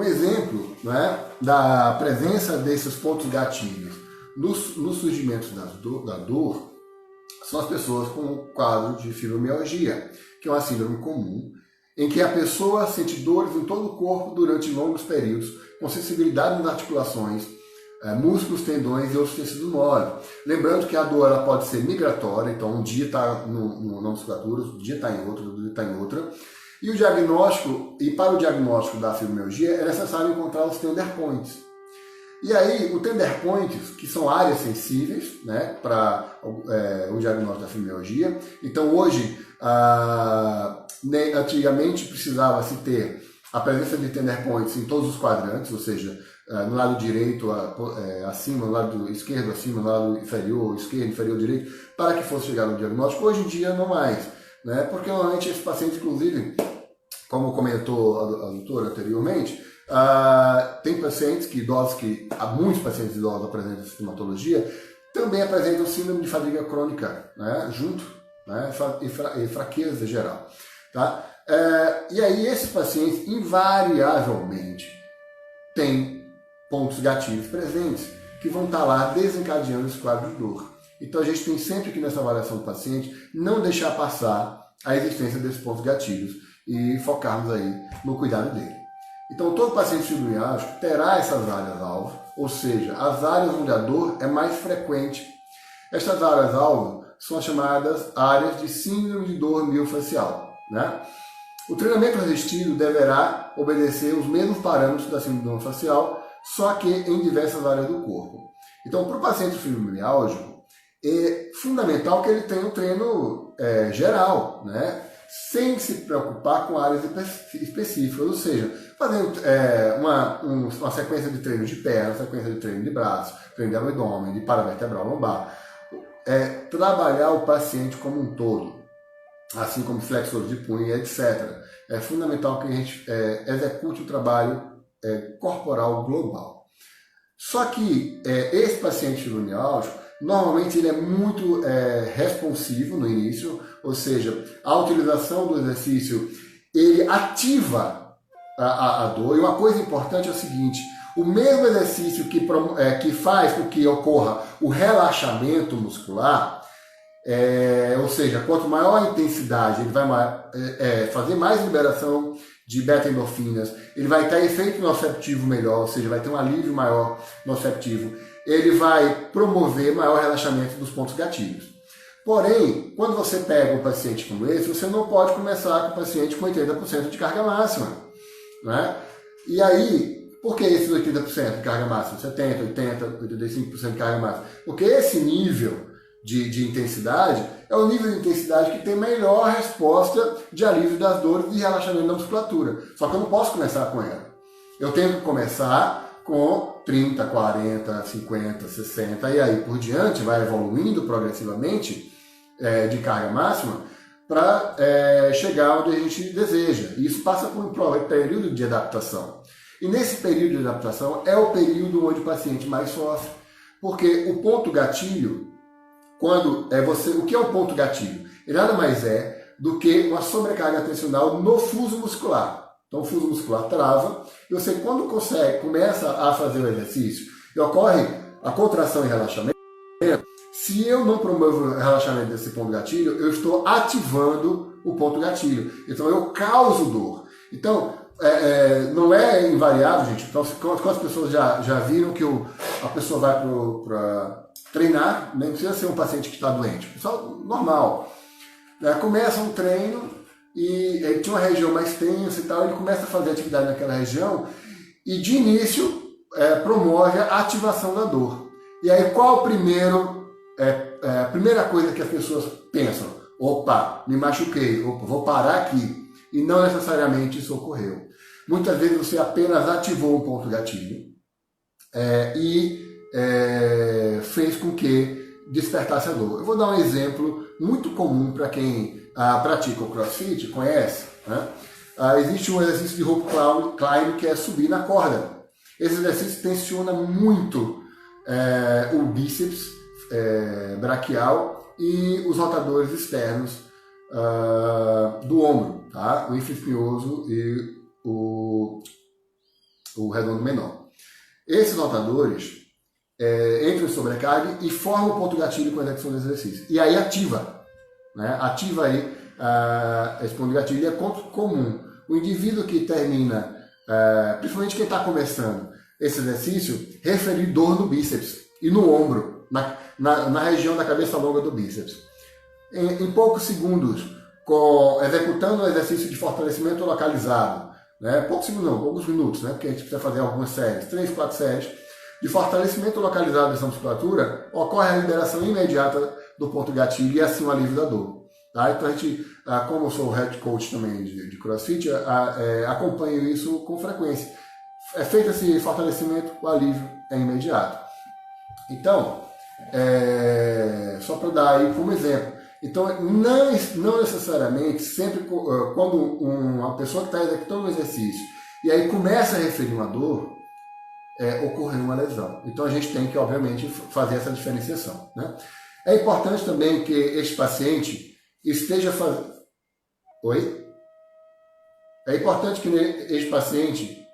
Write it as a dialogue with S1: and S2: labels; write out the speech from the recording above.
S1: Um exemplo, né, da presença desses pontos gatilhos no surgimento da dor são as pessoas com o quadro de fibromialgia, que é uma síndrome comum, em que a pessoa sente dores em todo o corpo durante longos períodos, com sensibilidade nas articulações, músculos, tendões e outros tecidos moles. Lembrando que a dor ela pode ser migratória, então um dia está na musculatura, outro dia está em outra, outro dia está em outra. E o diagnóstico, e para o diagnóstico da fibromialgia é necessário encontrar os tender points. E aí, o tender points, que são áreas sensíveis, né, para o diagnóstico da fibromialgia. Então hoje, antigamente precisava-se ter a presença de tender points em todos os quadrantes, ou seja, no lado direito acima, no lado esquerdo acima, no lado inferior, esquerdo, inferior, direito, para que fosse chegar no diagnóstico. Hoje em dia não mais, né? Porque normalmente esses pacientes, inclusive, como comentou a doutora anteriormente, tem pacientes idosos muitos pacientes idosos apresentam essa sintomatologia, também apresentam síndrome de fadiga crônica, né? Junto, né? E fraqueza geral, tá? E aí esses pacientes invariavelmente têm pontos gatilhos presentes que vão estar lá desencadeando esse quadro de dor. Então a gente tem sempre que nessa avaliação do paciente não deixar passar a existência desses pontos gatilhos e focarmos aí no cuidado dele. Então todo paciente fibromialgico terá essas áreas-alvo, ou seja, as áreas onde a dor é mais frequente. Estas áreas-alvo são as chamadas áreas de síndrome de dor miofascial, né? O treinamento resistido deverá obedecer os mesmos parâmetros da síndrome miofascial, só que em diversas áreas do corpo. Então, para o paciente fibromialgico, é fundamental que ele tenha um treino geral, né? Sem se preocupar com áreas específicas, ou seja, fazendo uma sequência de treinos de perna, sequência de treino de braço, treino de abdômen, de paravertebral lombar, trabalhar o paciente como um todo, assim como flexores de punho, etc. É fundamental que a gente execute o trabalho corporal global. Só que esse paciente fibromialgico, normalmente ele é muito responsivo no início, ou seja, a utilização do exercício, ele ativa a dor. E uma coisa importante é o seguinte, o mesmo exercício que faz com que ocorra o relaxamento muscular, ou seja, quanto maior a intensidade, ele vai fazer mais liberação de beta-endorfinas, ele vai ter efeito nociceptivo melhor, ou seja, vai ter um alívio maior nociceptivo, ele vai promover maior relaxamento dos pontos gatilhos. Porém, quando você pega um paciente como esse, você não pode começar com o paciente com 80% de carga máxima, né? E aí, por que esses 80% de carga máxima? 70%, 80%, 85% de carga máxima? Porque esse nível de intensidade é o nível de intensidade que tem melhor resposta de alívio das dores e relaxamento da musculatura. Só que eu não posso começar com ela. Eu tenho que começar com 30, 40, 50, 60 e aí por diante, vai evoluindo progressivamente de carga máxima para chegar onde a gente deseja. E isso passa por um período de adaptação. E nesse período de adaptação é o período onde o paciente mais sofre. Porque o ponto gatilho, o que é um ponto gatilho? Ele nada mais é do que uma sobrecarga tensional no fuso muscular. Então o fuso muscular trava e você quando começa a fazer o exercício e ocorre a contração e relaxamento, se eu não promovo o relaxamento desse ponto gatilho, eu estou ativando o ponto gatilho. Então eu causo dor. Então não é invariável, gente. Então quantas pessoas já viram que a pessoa vai para treinar, nem precisa ser um paciente que está doente, pessoal normal. Começa um treino e ele tinha uma região mais tensa e tal, ele começa a fazer atividade naquela região e de início promove a ativação da dor. E aí qual a primeira coisa que as pessoas pensam? Opa, me machuquei, opa, vou parar aqui. E não necessariamente isso ocorreu. Muitas vezes você apenas ativou um ponto gatilho fez com que despertasse a dor. Eu vou dar um exemplo muito comum para quem pratica o CrossFit, conhece, né? Existe um exercício de rope climb que é subir na corda. Esse exercício tensiona muito o bíceps braquial e os rotadores externos do ombro, tá? O ínfimo espinhoso e o o redondo menor. Esses notadores entram em sobrecarga e formam o ponto gatilho com a execução do exercício. E aí ativa, né? Ativa aí esse ponto gatilho. E é comum o indivíduo que termina, principalmente quem está começando esse exercício, referir dor no bíceps e no ombro, na região da cabeça longa do bíceps. Em poucos segundos, executando o exercício de fortalecimento localizado, né? Poucos segundos não, poucos minutos, né? Porque a gente precisa fazer algumas séries, 3, 4 séries, de fortalecimento localizado dessa musculatura, ocorre a liberação imediata do ponto gatilho e assim o alívio da dor. Tá? Então a gente, como eu sou head coach também de CrossFit, acompanho isso com frequência. É feito esse fortalecimento, o alívio é imediato. Então, só para dar aí como exemplo, então não necessariamente sempre quando uma pessoa que está executando um exercício e aí começa a referir uma dor, ocorrer uma lesão. Então a gente tem que, obviamente, fazer essa diferenciação, né? É importante também que este paciente esteja fazendo... Oi? É importante que este paciente